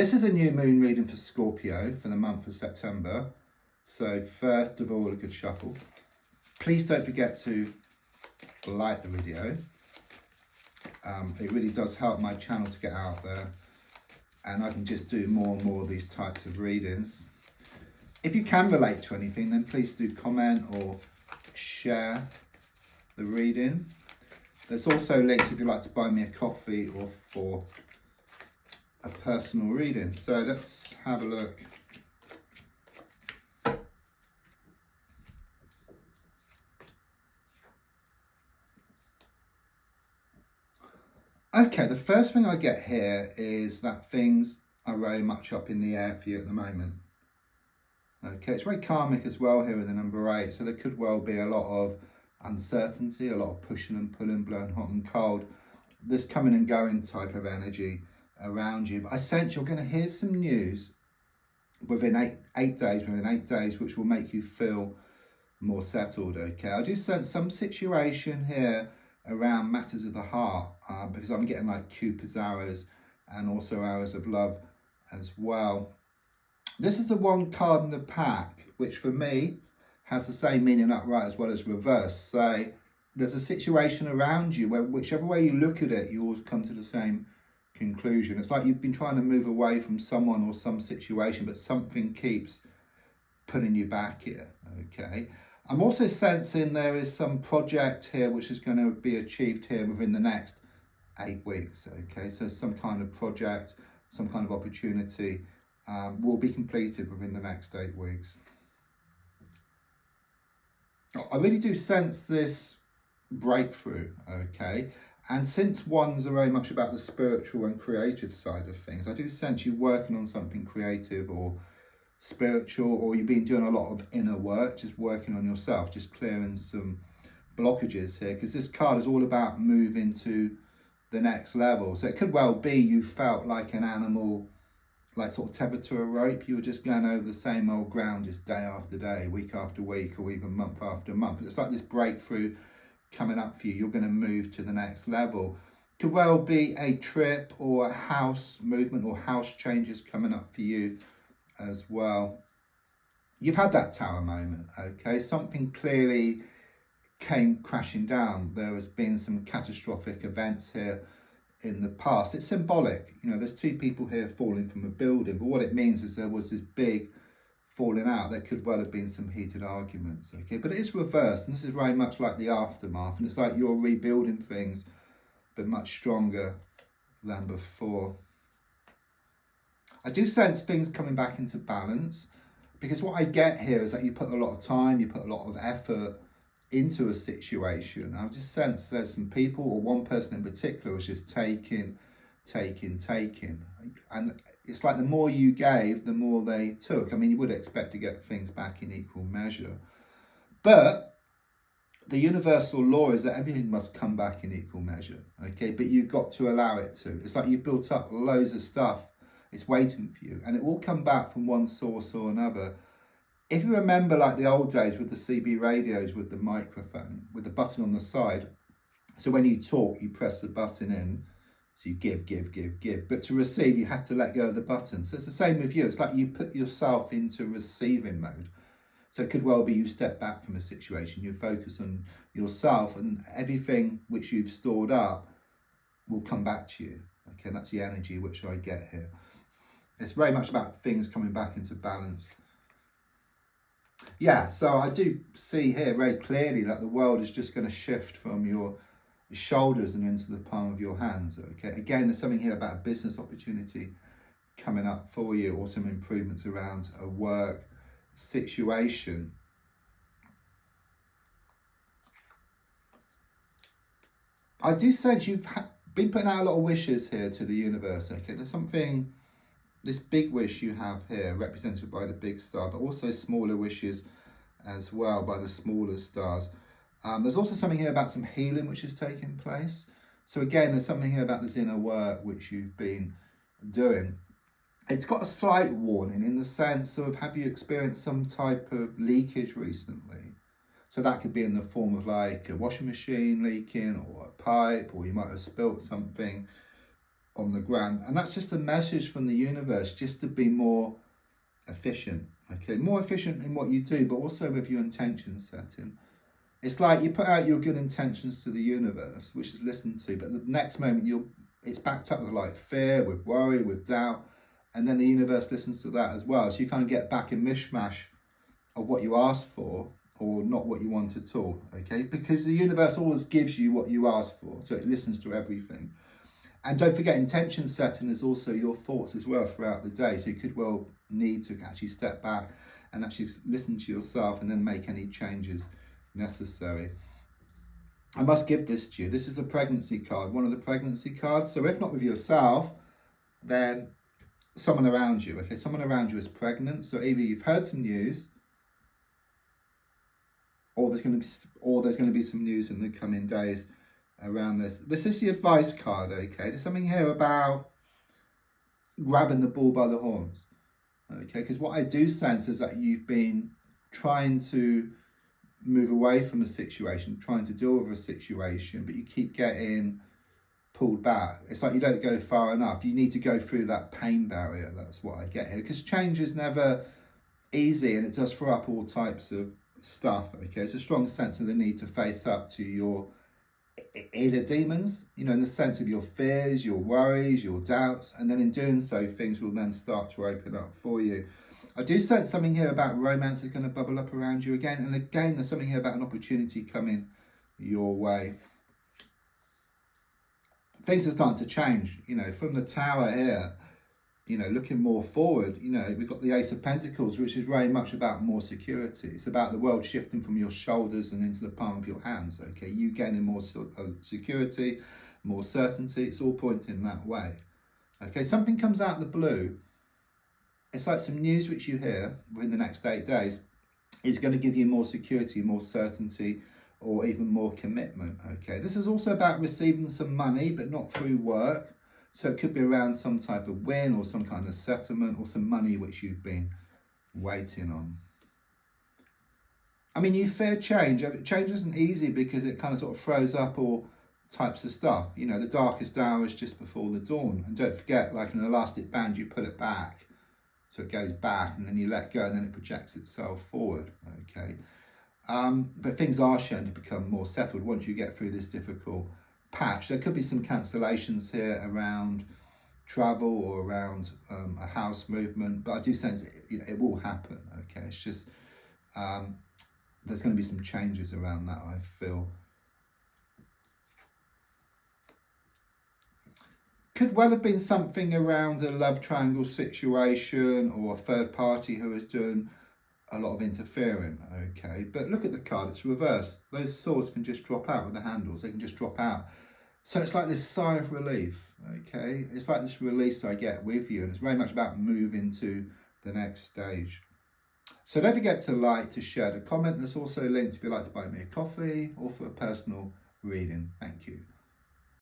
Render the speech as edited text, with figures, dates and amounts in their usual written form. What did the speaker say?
This is a new moon reading for Scorpio for the month of September. So first of all, a good shuffle. Please don't forget to like the video. It really does help my channel to get out there, and I can just do more and more of these types of readings. If you can relate to anything, then please do comment or share the reading. There's also links if you'd like to buy me a coffee or for a personal reading. So let's have a look. Okay, the first thing I get here is that things are very much up in the air for you at the moment. Okay, it's very karmic as well here with the number 8, so there could well be a lot of uncertainty, a lot of pushing and pulling, blowing hot and cold, this coming and going type of energy around you. But I sense you're going to hear some news within eight days, which will make you feel more settled. Okay, I do sense some situation here around matters of the heart, because I'm getting like Cupid's arrows and also arrows of love as well. This is the one card in the pack which for me has the same meaning upright as well as reverse. So there's a situation around you where whichever way you look at it, you always come to the same conclusion. It's like you've been trying to move away from someone or some situation, but something keeps putting you back here. Okay, I'm also sensing there is some project here which is going to be achieved here within the next 8 weeks. Okay, so some kind of project, some kind of opportunity will be completed within the next 8 weeks. I really do sense this breakthrough. Okay, and since ones are very much about the spiritual and creative side of things, I do sense you working on something creative or spiritual, or you've been doing a lot of inner work, just working on yourself, just clearing some blockages here, because this card is all about moving to the next level. So it could well be you felt like an animal, like sort of tethered to a rope. You were just going over the same old ground just day after day, week after week, or even month after month. It's like this breakthrough coming up for you. You're going to move to the next level. Could well be a trip or a house movement or house changes coming up for you as well. You've had that tower moment. Okay, something clearly came crashing down. There has been some catastrophic events here in the past. It's symbolic, you know, there's 2 people here falling from a building, but what it means is there was this big falling out. There could well have been some heated arguments. Okay, but it is reversed, and this is very much like the aftermath, and it's like you're rebuilding things but much stronger than before. I do sense things coming back into balance, because what I get here is that you put a lot of time, you put a lot of effort into a situation. I just sense there's some people, or one person in particular, was just taking, and it's like the more you gave, the more they took. I mean, you would expect to get things back in equal measure, but the universal law is that everything must come back in equal measure. Okay, but you've got to allow it to. It's like you've built up loads of stuff, it's waiting for you, and it will come back from one source or another. If you remember, like the old days with the CB radios with the microphone, with the button on the side, so when you talk, you press the button in, so you give, but to receive, you have to let go of the button. So it's the same with you. It's like you put yourself into receiving mode. So it could well be you step back from a situation, you focus on yourself, and everything which you've stored up will come back to you. Okay, that's the energy which I get here. It's very much about things coming back into balance. Yeah, so I do see here very clearly that the world is just going to shift from your shoulders and into the palm of your hands. Okay, again, there's something here about a business opportunity coming up for you, or some improvements around a work situation. I do sense you've been putting out a lot of wishes here to the universe. Okay, there's something, this big wish you have here represented by the big star, but also smaller wishes as well by the smaller stars. There's also something here about some healing which is taking place. So again, there's something here about this inner work which you've been doing. It's got a slight warning in the sense of, have you experienced some type of leakage recently? So that could be in the form of like a washing machine leaking, or a pipe, or you might have spilt something. on the ground. And that's just a message from the universe, just to be more efficient. Okay, more efficient in what you do, but also with your intention setting. It's like you put out your good intentions to the universe, which is listened to, but the next moment it's backed up with like fear, with worry, with doubt, and then the universe listens to that as well. So you kind of get back a mishmash of what you asked for, or not what you want at all. Okay, because the universe always gives you what you ask for, so it listens to everything. And don't forget, intention setting is also your thoughts as well throughout the day. So you could well need to actually step back and actually listen to yourself and then make any changes necessary. I must give this to you. This is the pregnancy card, one of the pregnancy cards. So if not with yourself, then someone around you. Okay, someone around you is pregnant. So either you've heard some news, or there's going to be some news in the coming days around this. This is the advice card. Okay, there's something here about grabbing the bull by the horns. Okay, because what I do sense is that you've been trying to move away from the situation, trying to deal with a situation, but you keep getting pulled back. It's like you don't go far enough. You need to go through that pain barrier. That's what I get here, because change is never easy, and it does throw up all types of stuff. Okay, it's a strong sense of the need to face up to your inner demons, you know, in the sense of your fears, your worries, your doubts, and then in doing so, things will then start to open up for you. I do sense something here about romance is going to bubble up around you again, and again there's something here about an opportunity coming your way. Things are starting to change, you know, from the Tower here, you know, looking more forward. You know, we've got the Ace of Pentacles, which is very much about more security. It's about the world shifting from your shoulders and into the palm of your hands. Okay, you gaining more security, more certainty. It's all pointing that way. Okay, something comes out of the blue. It's like some news which you hear within the next 8 days is going to give you more security, more certainty, or even more commitment. Okay, this is also about receiving some money, but not through work. So it could be around some type of win or some kind of settlement or some money which you've been waiting on. I mean, you fear change. Change isn't easy because it kind of sort of throws up all types of stuff. You know, the darkest hour is just before the dawn. And don't forget, like an elastic band, you pull it back. So it goes back and then you let go and then it projects itself forward. Okay. But things are shown to become more settled once you get through this difficult patch. There could be some cancellations here around travel or around a house movement, but I do sense it will happen. Okay, it's just there's going to be some changes around that, I feel. Could well have been something around a love triangle situation or a third party who is doing a lot of interfering. Okay, but look at the card, it's reversed. Those swords can just drop out with the handles, they can just drop out. So it's like this sigh of relief. Okay, it's like this release I get with you, and it's very much about moving to the next stage. So don't forget to like, to share, to comment. There's also links if you'd like to buy me a coffee or for a personal reading. Thank you.